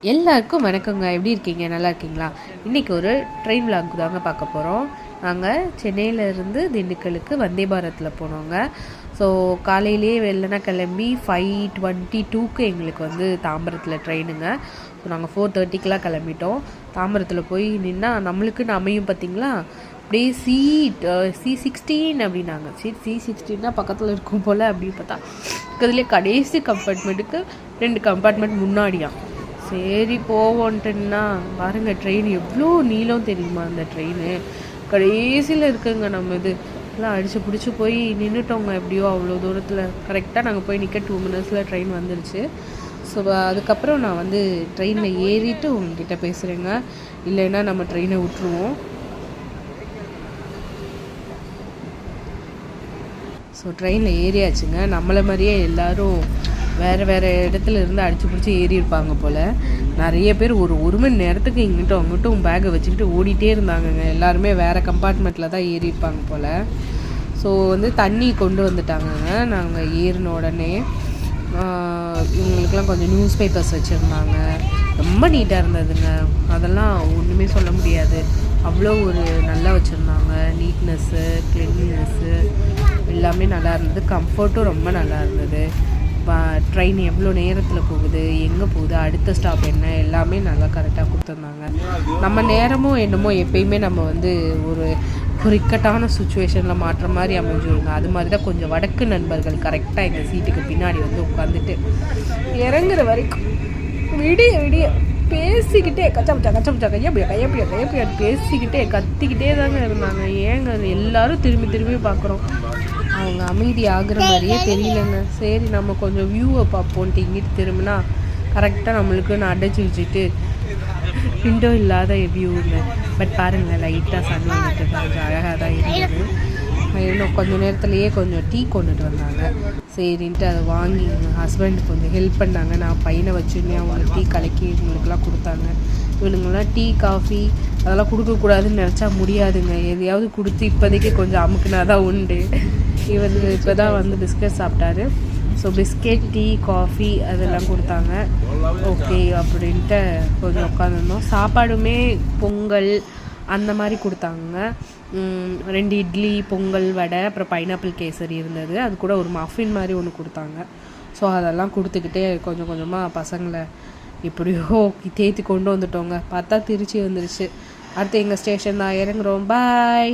எல்லாருக்கும் வணக்கங்க. எப்படி இருக்கீங்க? நல்லா இருக்கீங்களா? இன்றைக்கி ஒரு ட்ரெயின் விளாக் தாங்க பார்க்க போகிறோம். நாங்கள் சென்னையிலேருந்து திண்டுக்கலுக்கு வந்தே பாரத்தில் போனோங்க. ஸோ காலையிலே வெள்ளனா கிளம்பி 5:22க்கு எங்களுக்கு வந்து தாம்பரத்தில் ட்ரெயினுங்க. ஸோ நாங்கள் 4:30க்கெலாம் கிளம்பிட்டோம். தாம்பரத்தில் போய் நின்னா நம்மளுக்குன்னு அமையும் பார்த்திங்களா, அப்படியே C16 அப்படின்னாங்க. சரி C16 தான் பக்கத்தில் இருக்கும் போல் அப்படின்னு பார்த்தா இதுலேயே கடைசி கம்பார்ட்மெண்ட்டுக்கு 2 கம்பார்ட்மெண்ட் முன்னாடியா. சரி போவோன்ட்டுன்னா பாருங்கள், ட்ரெயின் எவ்வளோ நீளம் தெரியுமா? அந்த ட்ரெயின் கடைசியில் இருக்குங்க. நம்ம எல்லாம் அடித்து பிடிச்சி போய் நின்றுட்டோங்க. எப்படியோ அவ்வளோ தூரத்தில் கரெக்டாக நாங்கள் போய் நிற்க 2 மினிட்ஸில் ட்ரெயின் வந்துருச்சு. ஸோ அதுக்கப்புறம் நான் வந்து ட்ரெயினில் ஏறிட்டு உங்ககிட்ட பேசுகிறேங்க. இல்லைன்னா நம்ம ட்ரெயினை விட்டுருவோம். ஸோ ட்ரெயினில் ஏறியாச்சுங்க. நம்மளை மாதிரியே எல்லோரும் வேறு இடத்துல இருந்து அடித்து பிடிச்சி ஏறி இருப்பாங்க போல். நிறைய பேர் ஒரு மணி நேரத்துக்கு இங்கிட்டும் அங்கிட்டும் பேக்கை வச்சுக்கிட்டு ஓடிட்டே இருந்தாங்கங்க. எல்லாருமே வேறு கம்பார்ட்மெண்ட்டில் தான் ஏறி இருப்பாங்க போல். ஸோ வந்து தண்ணி கொண்டு வந்துட்டாங்கங்க. நாங்கள் ஏறின உடனே இவங்களுக்கெல்லாம் கொஞ்சம் நியூஸ் பேப்பர்ஸ் வச்சுருந்தாங்க. ரொம்ப நீட்டாக இருந்ததுங்க. அதெல்லாம் ஒன்றுமே சொல்ல முடியாது. அவ்வளோ ஒரு நல்லா வச்சுருந்தாங்க. நீட்னஸ்ஸு, க்ளீன்லினஸ்ஸு எல்லாமே நல்லா இருந்தது. கம்ஃபர்ட்டும் ரொம்ப நல்லா இருந்தது. ட்ரெயின் எவ்வளோ நேரத்தில் போகுது, எங்கே போகுது, அடுத்த ஸ்டாப் என்ன, எல்லாமே நல்லா கரெக்டாக கொடுத்துருந்தாங்க. நம்ம நேரமும் என்னமோ எப்பயுமே நம்ம வந்து ஒரு இக்கட்டான சுச்சுவேஷனில் மாற்ற மாதிரி அமைஞ்சுருங்க. அது மாதிரி தான் கொஞ்சம் வடக்கு நண்பர்கள் கரெக்டாக எங்கள் சீட்டுக்கு பின்னாடி வந்து உட்காந்துட்டு இறங்குற வரைக்கும் விடிய பேசிக்கிட்டே கச்சா கையப்பிடியா பேசிக்கிட்டே கத்திக்கிட்டே தாங்க இருந்தாங்க. ஏங்க எல்லாரும் திரும்பி பார்க்குறோம். அவங்க அமைதி ஆகுற மாதிரியே தெரியலங்க. சரி நம்ம கொஞ்சம் வியூவை பார்ப்போன்ட்டு இங்கிட்டு திரும்பினா கரெக்டாக நம்மளுக்கு நான் அடைச்சி வச்சுட்டு விண்டோ இல்லாத வியூங்க. பட் பாருங்கள், லைட்டாக சன் வந்துட்டு கொஞ்சம் அழகாக தான் இருந்தது. இன்னும் கொஞ்சம் நேரத்துலையே கொஞ்சம் டீ கொண்டுட்டு வந்தாங்க. சரின்ட்டு அதை வாங்கி எங்கள் ஹஸ்பண்ட் கொஞ்சம் ஹெல்ப் பண்ணாங்க. நான் பையனை வச்சுருந்தேன். அவங்க டீ கலக்கி இவங்களுக்குலாம் கொடுத்தாங்க. இவனுங்கெல்லாம் டீ காஃபி அதெல்லாம் கொடுக்கக்கூடாதுன்னு நினச்சா முடியாதுங்க. எதையாவது கொடுத்து இப்போதைக்கு கொஞ்சம் அமுக்குனா தான் உண்டு. இவர் இப்போ தான் வந்து பிஸ்கட் சாப்பிட்டாரு. ஸோ பிஸ்கெட், டீ, காஃபி அதெல்லாம் கொடுத்தாங்க. ஓகே அப்படின்ட்டு கொஞ்சம் உட்காந்துருந்தோம். சாப்பாடுமே பொங்கல் அந்த மாதிரி கொடுத்தாங்க. 2 இட்லி, பொங்கல், வடை, அப்புறம் பைனாப்பிள் கேசரி இருந்தது. அது கூட ஒரு மஃபின் மாதிரி ஒன்று கொடுத்தாங்க. ஸோ அதெல்லாம் கொடுத்துக்கிட்டே கொஞ்சம் கொஞ்சமாக பசங்களை இப்படியோ தேத்தி கொண்டு வந்துட்டோங்க. பார்த்தா திருச்சி வந்துருச்சு. அடுத்து எங்கள் ஸ்டேஷன் தான், இறங்குறோம். பாய்.